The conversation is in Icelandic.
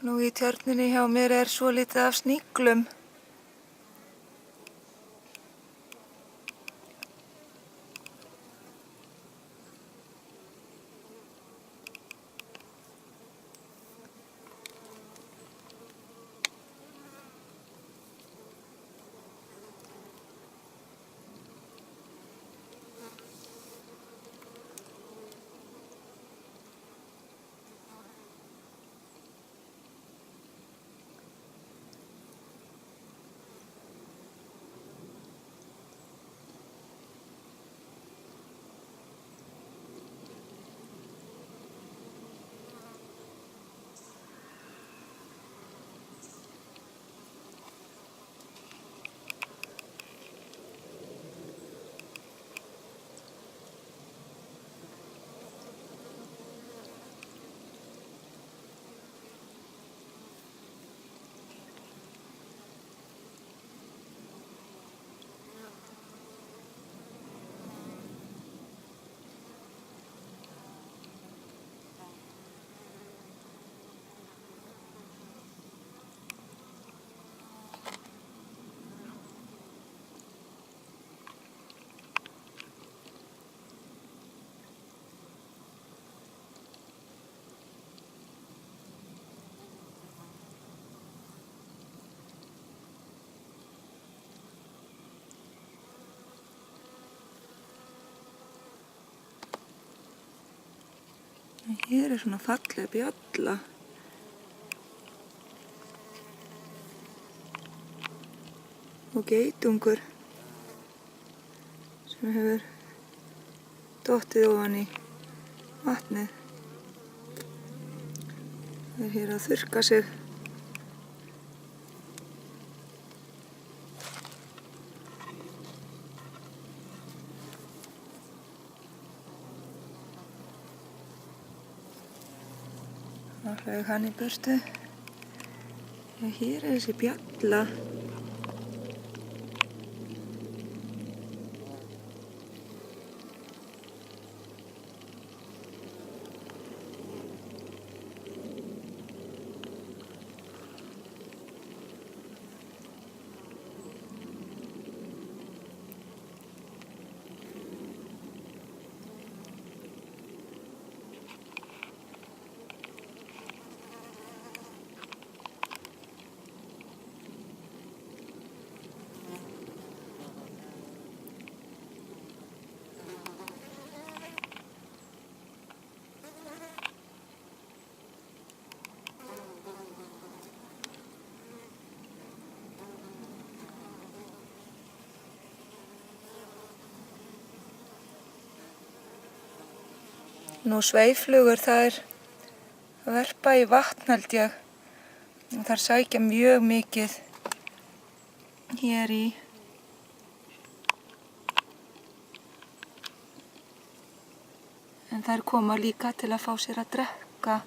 Nú í tjörninni hjá mér svolítið af sníglum. Hér svona falleg bjalla. Og geitungur sem hefur dottið ofan í vatnið. Það hér að þurrka sig. Þá flaug hann í burtu. Hér þessi bjalla. Nú sveiflugur þær verpa í vatn held ég. Þær sækja mjög mikið hér í. En þær koma líka til að fá sér að drekka.